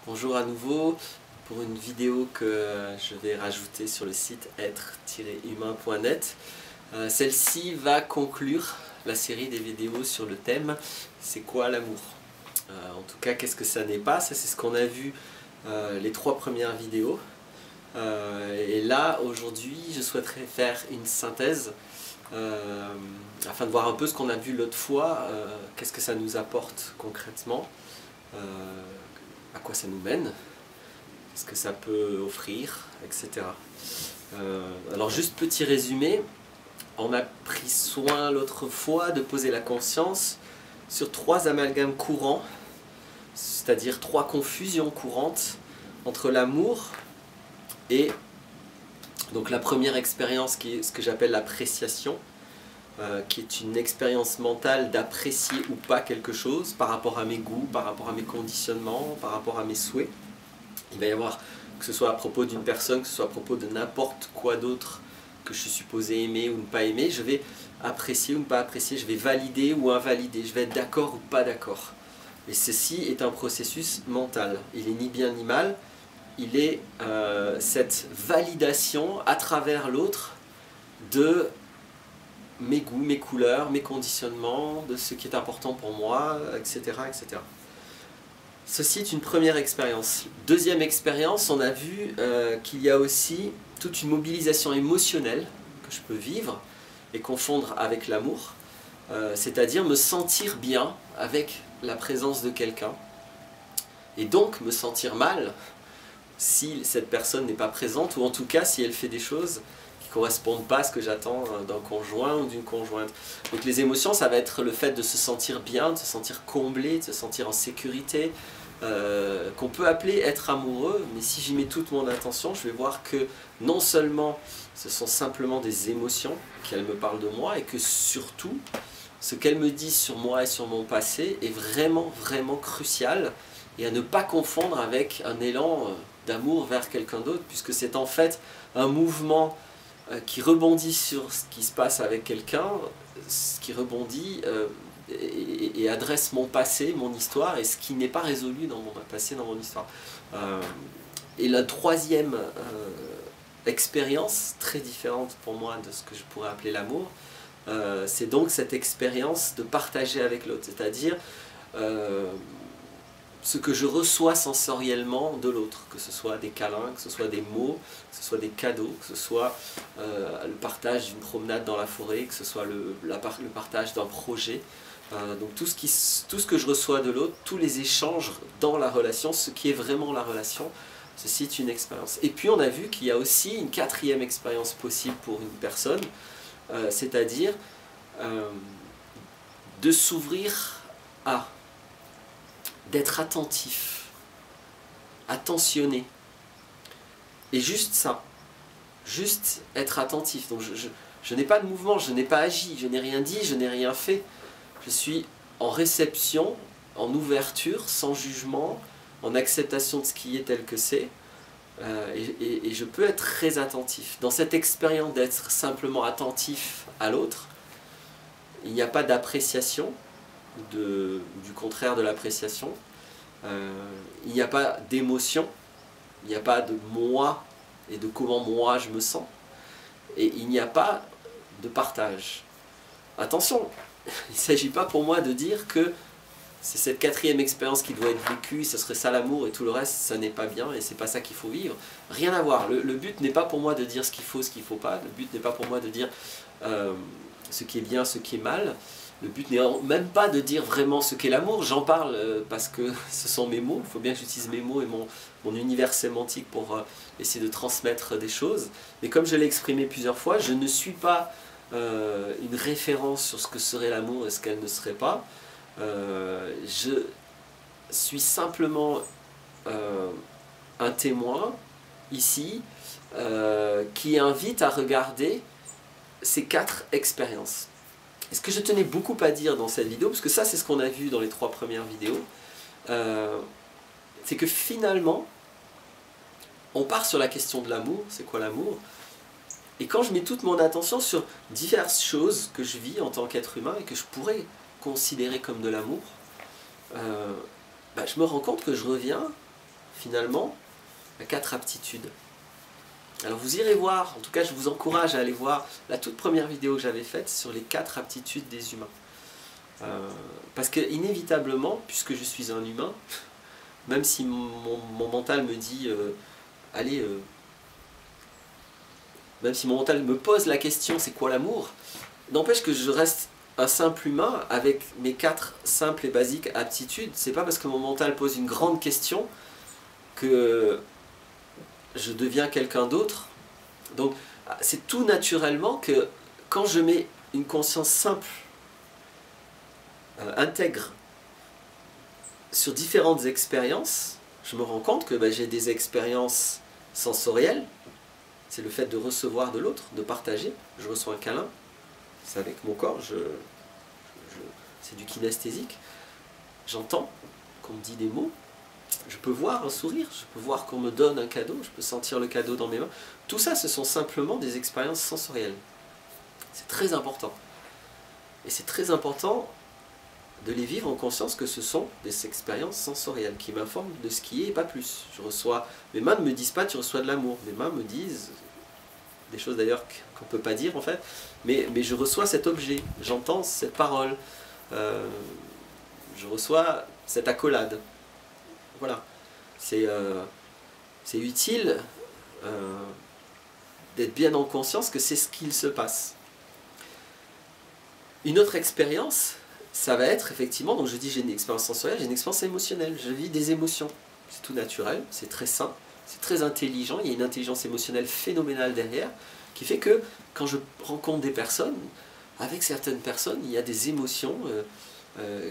Bonjour à nouveau pour une vidéo que je vais rajouter sur le site être-humain.net. Celle-ci va conclure la série des vidéos sur le thème c'est quoi l'amour. En tout cas, qu'est-ce que ça n'est pas? Ça, c'est ce qu'on a vu les 3 premières vidéos. Et là, aujourd'hui, je souhaiterais faire une synthèse afin de voir un peu ce qu'on a vu l'autre fois, qu'est-ce que ça nous apporte concrètement, à quoi ça nous mène, qu'est-ce que ça peut offrir, etc. Alors juste petit résumé, on a pris soin l'autre fois de poser la conscience sur 3 amalgames courants, c'est-à-dire 3 confusions courantes entre l'amour et donc la première expérience qui est ce que j'appelle l'appréciation, qui est une expérience mentale d'apprécier ou pas quelque chose par rapport à mes goûts, par rapport à mes conditionnements, par rapport à mes souhaits. Il va y avoir, que ce soit à propos d'une personne, que ce soit à propos de n'importe quoi d'autre que je suis supposé aimer ou ne pas aimer, je vais apprécier ou ne pas apprécier, je vais valider ou invalider, je vais être d'accord ou pas d'accord. Et ceci est un processus mental. Il n'est ni bien ni mal, il est cette validation à travers l'autre de mes goûts, mes couleurs, mes conditionnements, de ce qui est important pour moi, etc. etc. Ceci est une première expérience. Deuxième expérience, on a vu qu'il y a aussi toute une mobilisation émotionnelle que je peux vivre et confondre avec l'amour, c'est-à-dire me sentir bien avec la présence de quelqu'un et donc me sentir mal si cette personne n'est pas présente, ou en tout cas si elle fait des choses qui ne correspondent pas à ce que j'attends d'un conjoint ou d'une conjointe. Donc les émotions, ça va être le fait de se sentir bien, de se sentir comblé, de se sentir en sécurité, qu'on peut appeler être amoureux, mais si j'y mets toute mon attention, je vais voir que non seulement ce sont simplement des émotions, qu'elles me parlent de moi, et que surtout, ce qu'elles me disent sur moi et sur mon passé est vraiment, vraiment crucial, et à ne pas confondre avec un élan d'amour vers quelqu'un d'autre, puisque c'est en fait un mouvement qui rebondit sur ce qui se passe avec quelqu'un, ce qui rebondit et adresse mon passé, mon histoire, et ce qui n'est pas résolu dans mon passé, dans mon histoire. Et la troisième expérience, très différente pour moi de ce que je pourrais appeler l'amour, c'est donc cette expérience de partager avec l'autre, c'est-à-dire ce que je reçois sensoriellement de l'autre, que ce soit des câlins, que ce soit des mots, que ce soit des cadeaux, que ce soit le partage d'une promenade dans la forêt, que ce soit le partage d'un projet. Donc tout ce que je reçois de l'autre, tous les échanges dans la relation, ce qui est vraiment la relation, ceci est une expérience. Et puis on a vu qu'il y a aussi une 4e expérience possible pour une personne, c'est-à-dire de s'ouvrir à, d'être attentif, attentionné. Et juste ça, juste être attentif. Donc je n'ai pas de mouvement, je n'ai pas agi, je n'ai rien dit, je n'ai rien fait. Je suis en réception, en ouverture, sans jugement, en acceptation de ce qui est tel que c'est. Et je peux être très attentif. Dans cette expérience d'être simplement attentif à l'autre, il n'y a pas d'appréciation, du contraire de l'appréciation. Il n'y a pas d'émotion, il n'y a pas de moi et de comment moi je me sens. Et il n'y a pas de partage. Attention, il ne s'agit pas pour moi de dire que c'est cette 4e expérience qui doit être vécue, ce serait ça l'amour et tout le reste, ça n'est pas bien et c'est pas ça qu'il faut vivre. Rien à voir. Le but n'est pas pour moi de dire ce qu'il faut, ce qu'il ne faut pas. Le but n'est pas pour moi de dire ce qui est bien, ce qui est mal. Le but n'est même pas de dire vraiment ce qu'est l'amour. J'en parle parce que ce sont mes mots. Il faut bien que j'utilise mes mots et mon univers sémantique pour essayer de transmettre des choses. Mais comme je l'ai exprimé plusieurs fois, je ne suis pas une référence sur ce que serait l'amour et ce qu'elle ne serait pas. Je suis simplement un témoin ici qui invite à regarder ces 4 expériences. Et ce que je tenais beaucoup à dire dans cette vidéo, parce que ça c'est ce qu'on a vu dans les 3 premières vidéos, c'est que finalement on part sur la question de l'amour, c'est quoi l'amour? Et quand je mets toute mon attention sur diverses choses que je vis en tant qu'être humain et que je pourrais considérer comme de l'amour, je me rends compte que je reviens finalement à 4 aptitudes. Alors vous irez voir, en tout cas je vous encourage à aller voir la toute première vidéo que j'avais faite sur les 4 aptitudes des humains. Parce que inévitablement, puisque je suis un humain, même si mon mental me dit allez, même si mon mental me pose la question c'est quoi l'amour, n'empêche que je reste un simple humain avec mes 4 simples et basiques aptitudes. C'est pas parce que mon mental pose une grande question que je deviens quelqu'un d'autre. Donc c'est tout naturellement que quand je mets une conscience simple, intègre sur différentes expériences, je me rends compte que j'ai des expériences sensorielles, c'est le fait de recevoir de l'autre, de partager. Je reçois un câlin, c'est avec mon corps, c'est du kinesthésique. J'entends qu'on me dit des mots, je peux voir un sourire, je peux voir qu'on me donne un cadeau, je peux sentir le cadeau dans mes mains. Tout ça, ce sont simplement des expériences sensorielles. C'est très important. Et c'est très important de les vivre en conscience que ce sont des expériences sensorielles qui m'informent de ce qui est et pas plus. Je reçois, mes mains ne me disent pas tu reçois de l'amour, mes mains me disent des choses d'ailleurs qu'on ne peut pas dire en fait, mais je reçois cet objet, j'entends cette parole, je reçois cette accolade. Voilà, c'est utile d'être bien en conscience que c'est ce qu'il se passe. Une autre expérience, ça va être effectivement, donc je dis j'ai une expérience sensorielle, j'ai une expérience émotionnelle, je vis des émotions. C'est tout naturel, c'est très sain, c'est très intelligent, il y a une intelligence émotionnelle phénoménale derrière, qui fait que quand je rencontre des personnes, avec certaines personnes, il y a des émotions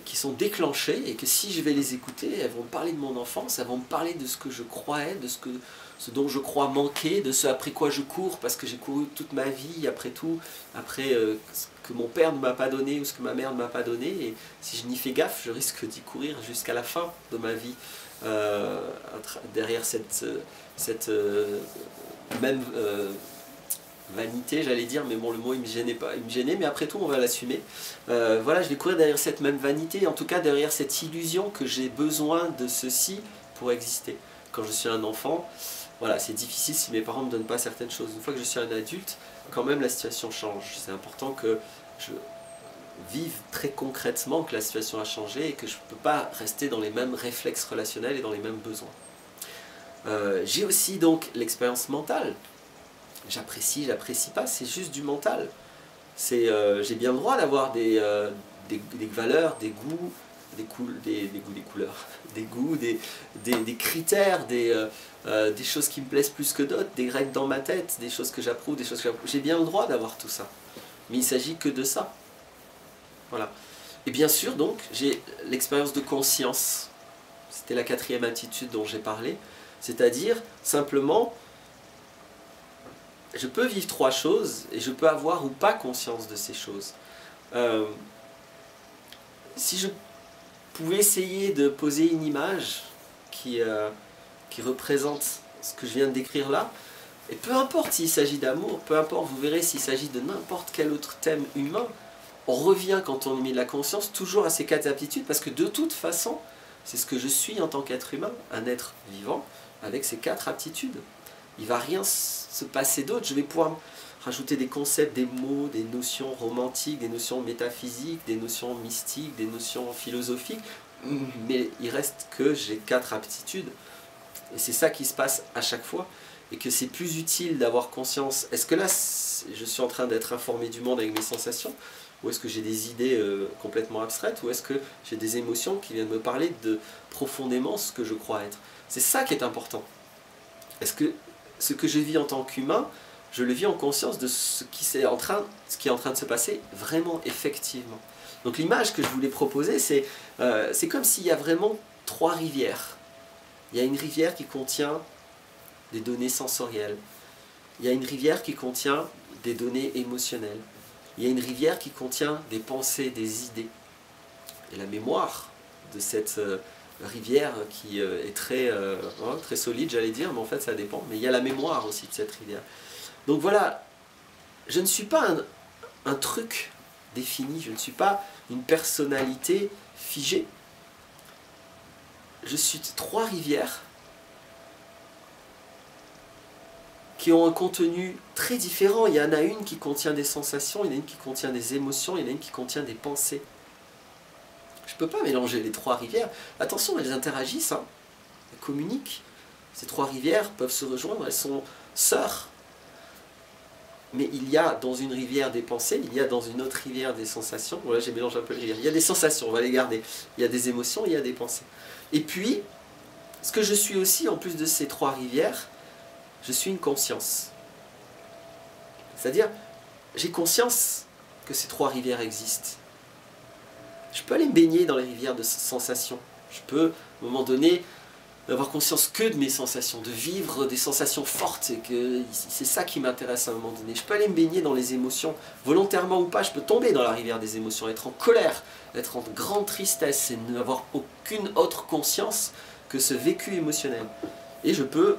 qui sont déclenchées, et que si je vais les écouter, elles vont me parler de mon enfance, elles vont me parler de ce que je croyais, de ce dont je crois manquer, de ce après quoi je cours, parce que j'ai couru toute ma vie, après tout, après ce que mon père ne m'a pas donné, ou ce que ma mère ne m'a pas donné, et si je n'y fais gaffe, je risque d'y courir jusqu'à la fin de ma vie, derrière cette même vanité, j'allais dire, mais bon, le mot il me gênait pas, il me gênait, mais après tout on va l'assumer. Voilà, je vais courir derrière cette même vanité, en tout cas derrière cette illusion que j'ai besoin de ceci pour exister. Quand je suis un enfant, voilà, c'est difficile si mes parents ne me donnent pas certaines choses. Une fois que je suis un adulte, quand même la situation change. C'est important que je vive très concrètement que la situation a changé et que je ne peux pas rester dans les mêmes réflexes relationnels et dans les mêmes besoins. J'ai aussi donc l'expérience mentale. J'apprécie, j'apprécie pas, c'est juste du mental. J'ai bien le droit d'avoir des valeurs, des goûts, des couleurs, des goûts, des critères, des choses qui me plaisent plus que d'autres, des règles dans ma tête, des choses que j'approuve, des choses que j'approuve. J'ai bien le droit d'avoir tout ça. Mais il ne s'agit que de ça. Voilà. Et bien sûr, donc, j'ai l'expérience de conscience. C'était la 4e attitude dont j'ai parlé. C'est-à-dire, simplement, je peux vivre 3 choses et je peux avoir ou pas conscience de ces choses. Si je pouvais essayer de poser une image qui représente ce que je viens de décrire là, et peu importe s'il s'agit d'amour, peu importe, vous verrez s'il s'agit de n'importe quel autre thème humain, on revient quand on met de la conscience toujours à ces 4 aptitudes, parce que de toute façon, c'est ce que je suis en tant qu'être humain, un être vivant, avec ces 4 aptitudes. Il ne va rien se passer d'autre, je vais pouvoir rajouter des concepts, des mots, des notions romantiques, des notions métaphysiques, des notions mystiques, des notions philosophiques, mais il reste que j'ai 4 aptitudes. Et c'est ça qui se passe à chaque fois, et que c'est plus utile d'avoir conscience. Est-ce que là, je suis en train d'être informé du monde avec mes sensations, ou est-ce que j'ai des idées complètement abstraites, ou est-ce que j'ai des émotions qui viennent me parler de profondément ce que je crois être? C'est ça qui est important. Est-ce que ce que je vis en tant qu'humain, je le vis en conscience de ce qui est en train de se passer vraiment, effectivement. Donc l'image que je voulais proposer, c'est comme s'il y a vraiment 3 rivières. Il y a une rivière qui contient des données sensorielles. Il y a une rivière qui contient des données émotionnelles. Il y a une rivière qui contient des pensées, des idées. Et la mémoire de cette rivière qui est très solide, j'allais dire, mais en fait ça dépend. Mais il y a la mémoire aussi de cette rivière. Donc voilà, je ne suis pas un truc défini, je ne suis pas une personnalité figée. Je suis 3 rivières qui ont un contenu très différent. Il y en a une qui contient des sensations, il y en a une qui contient des émotions, il y en a une qui contient des pensées. Je ne peux pas mélanger les trois rivières. Attention, elles interagissent, hein. Elles communiquent. Ces trois rivières peuvent se rejoindre, elles sont sœurs. Mais il y a dans une rivière des pensées, il y a dans une autre rivière des sensations. Voilà, j'ai mélangé un peu les rivières. Il y a des sensations, on va les garder. Il y a des émotions, il y a des pensées. Et puis, ce que je suis aussi, en plus de ces trois rivières, je suis une conscience. C'est-à-dire, j'ai conscience que ces trois rivières existent. Je peux aller me baigner dans les rivières de sensations. Je peux, à un moment donné, n'avoir conscience que de mes sensations, de vivre des sensations fortes, et que c'est ça qui m'intéresse à un moment donné. Je peux aller me baigner dans les émotions, volontairement ou pas, je peux tomber dans la rivière des émotions, être en colère, être en grande tristesse, et n'avoir aucune autre conscience que ce vécu émotionnel. Et je peux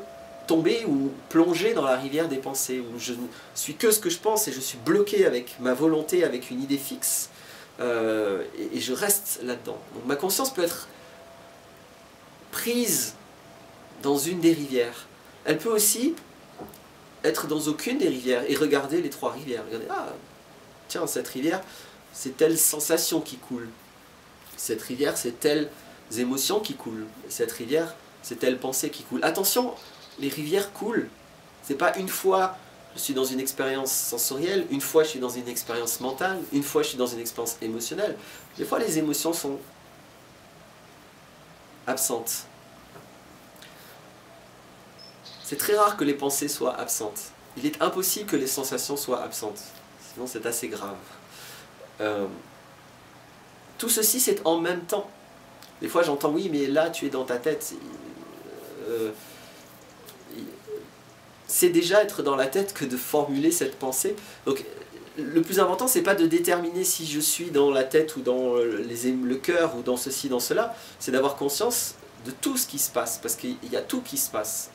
tomber ou plonger dans la rivière des pensées, où je ne suis que ce que je pense, et je suis bloqué avec ma volonté, avec une idée fixe, et je reste là-dedans. Donc ma conscience peut être prise dans une des rivières. Elle peut aussi être dans aucune des rivières et regarder les trois rivières. Regarder, ah, tiens, cette rivière, c'est telle sensation qui coule. Cette rivière, c'est telles émotions qui coulent. Cette rivière, c'est telle pensée qui coule. Attention, les rivières coulent. C'est pas une fois je suis dans une expérience sensorielle, une fois je suis dans une expérience mentale, une fois je suis dans une expérience émotionnelle. Des fois, les émotions sont absentes. C'est très rare que les pensées soient absentes. Il est impossible que les sensations soient absentes. Sinon, c'est assez grave. Tout ceci, c'est en même temps. Des fois, j'entends, oui, mais là, tu es dans ta tête. C'est déjà être dans la tête que de formuler cette pensée. Donc, le plus important, c'est pas de déterminer si je suis dans la tête ou dans le cœur ou dans ceci, dans cela. C'est d'avoir conscience de tout ce qui se passe. Parce qu'il y a tout qui se passe.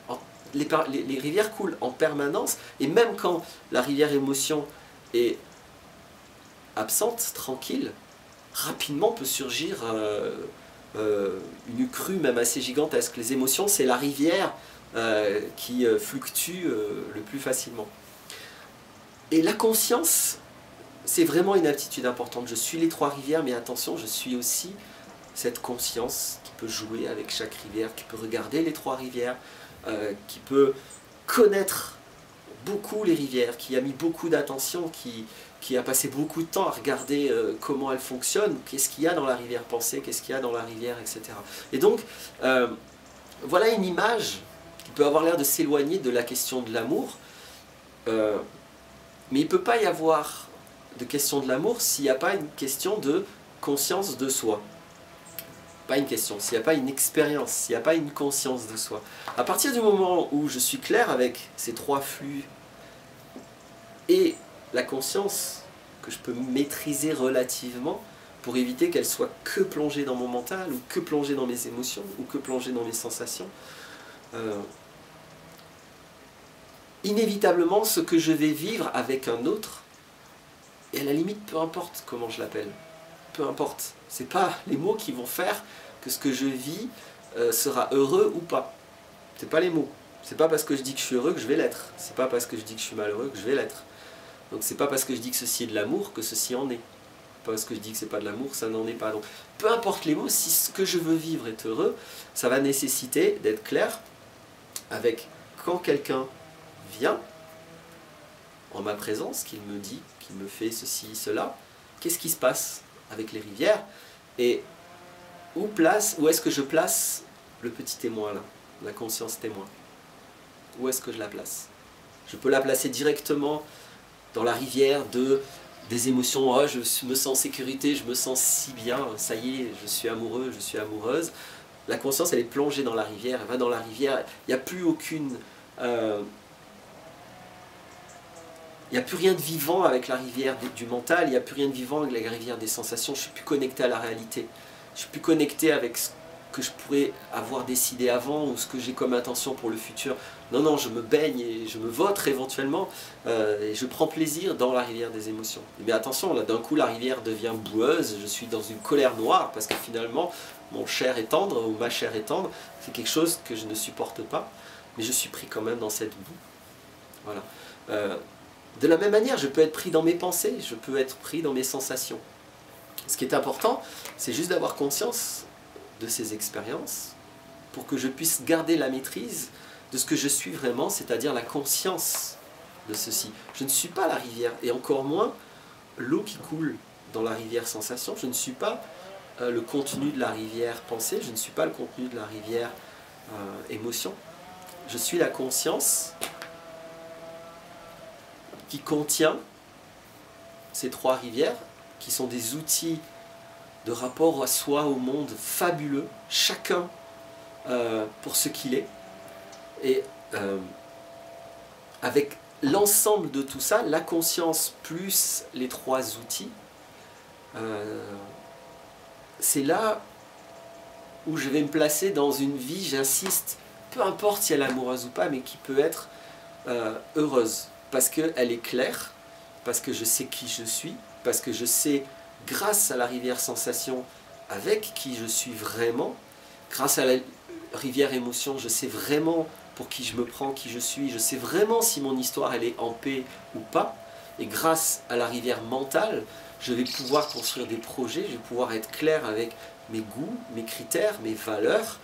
Les rivières coulent en permanence, et même quand la rivière émotion est absente, tranquille, rapidement peut surgir une crue même assez gigantesque. Les émotions, c'est la rivière qui fluctue le plus facilement. Et la conscience, c'est vraiment une aptitude importante. Je suis les trois rivières, mais attention, je suis aussi cette conscience qui peut jouer avec chaque rivière, qui peut regarder les trois rivières, qui peut connaître beaucoup les rivières, qui a mis beaucoup d'attention, qui a passé beaucoup de temps à regarder comment elles fonctionnent, qu'est-ce qu'il y a dans la rivière pensée, qu'est-ce qu'il y a dans la rivière, etc. Et donc, voilà une image qui peut avoir l'air de s'éloigner de la question de l'amour, mais il ne peut pas y avoir de question de l'amour s'il n'y a pas une question de conscience de soi. Pas une question, s'il n'y a pas une expérience, s'il n'y a pas une conscience de soi. À partir du moment où je suis clair avec ces trois flux et la conscience que je peux maîtriser relativement pour éviter qu'elle soit que plongée dans mon mental, ou que plongée dans mes émotions, ou que plongée dans mes sensations, inévitablement ce que je vais vivre avec un autre, et à la limite peu importe comment je l'appelle, peu importe, c'est pas les mots qui vont faire que ce que je vis sera heureux ou pas. C'est pas les mots. C'est pas parce que je dis que je suis heureux que je vais l'être. C'est pas parce que je dis que je suis malheureux que je vais l'être. Donc c'est pas parce que je dis que ceci est de l'amour que ceci en est. Pas parce que je dis que c'est pas de l'amour, ça n'en est pas. Donc peu importe les mots, si ce que je veux vivre est heureux, ça va nécessiter d'être clair avec quand quelqu'un vient en ma présence, qu'il me dit, qu'il me fait ceci, cela, qu'est-ce qui se passe avec les rivières, et où est-ce que je place le petit témoin là, la conscience témoin? Où est-ce que je la place? Je peux la placer directement dans la rivière des émotions. Oh, je me sens en sécurité, je me sens si bien, ça y est, je suis amoureux, je suis amoureuse. La conscience, elle est plongée dans la rivière, elle va dans la rivière, il n'y a plus aucune... il n'y a plus rien de vivant avec la rivière du mental, il n'y a plus rien de vivant avec la rivière des sensations, je ne suis plus connecté à la réalité. Je suis plus connecté avec ce que je pourrais avoir décidé avant ou ce que j'ai comme intention pour le futur. Non, non, je me baigne et je me vautre éventuellement et je prends plaisir dans la rivière des émotions. Mais attention, là d'un coup la rivière devient boueuse, je suis dans une colère noire parce que finalement mon cher est tendre ou ma chair est tendre, c'est quelque chose que je ne supporte pas, mais je suis pris quand même dans cette boue. Voilà. De la même manière, je peux être pris dans mes pensées, je peux être pris dans mes sensations. Ce qui est important, c'est juste d'avoir conscience de ces expériences pour que je puisse garder la maîtrise de ce que je suis vraiment, c'est-à-dire la conscience de ceci. Je ne suis pas la rivière, et encore moins l'eau qui coule dans la rivière sensation. Je ne suis pas le contenu de la rivière pensée, je ne suis pas le contenu de la rivière émotion. Je suis la conscience qui contient ces trois rivières, qui sont des outils de rapport à soi, au monde, fabuleux, chacun pour ce qu'il est. Et avec l'ensemble de tout ça, la conscience plus les trois outils, c'est là où je vais me placer dans une vie, j'insiste, peu importe si elle est amoureuse ou pas, mais qui peut être heureuse, parce qu'elle est claire, parce que je sais qui je suis, parce que je sais, grâce à la rivière sensation, avec qui je suis vraiment, grâce à la rivière émotion, je sais vraiment pour qui je me prends, qui je suis, je sais vraiment si mon histoire elle est en paix ou pas, et grâce à la rivière mentale, je vais pouvoir construire des projets, je vais pouvoir être clair avec mes goûts, mes critères, mes valeurs,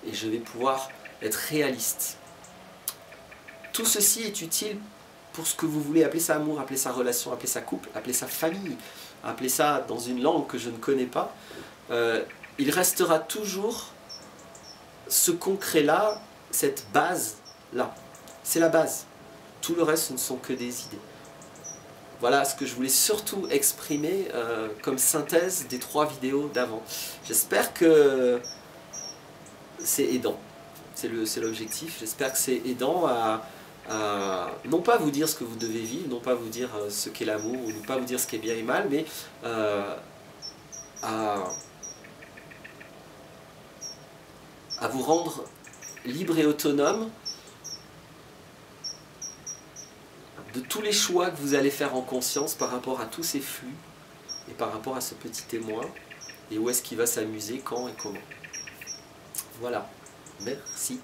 et je vais pouvoir être réaliste. Tout ceci est utile pour ce que vous voulez, appeler ça amour, appeler ça relation, appeler ça couple, appeler ça famille, appeler ça dans une langue que je ne connais pas. Il restera toujours ce concret-là, cette base-là. C'est la base. Tout le reste, ce ne sont que des idées. Voilà ce que je voulais surtout exprimer comme synthèse des trois vidéos d'avant. J'espère que c'est aidant. C'est l'objectif. J'espère que c'est aidant à non pas vous dire ce que vous devez vivre, non pas vous dire ce qu'est l'amour, ou non pas vous dire ce qui est bien et mal, mais à vous rendre libre et autonome de tous les choix que vous allez faire en conscience par rapport à tous ces flux et par rapport à ce petit témoin, et où est-ce qu'il va s'amuser, quand et comment. Voilà, merci.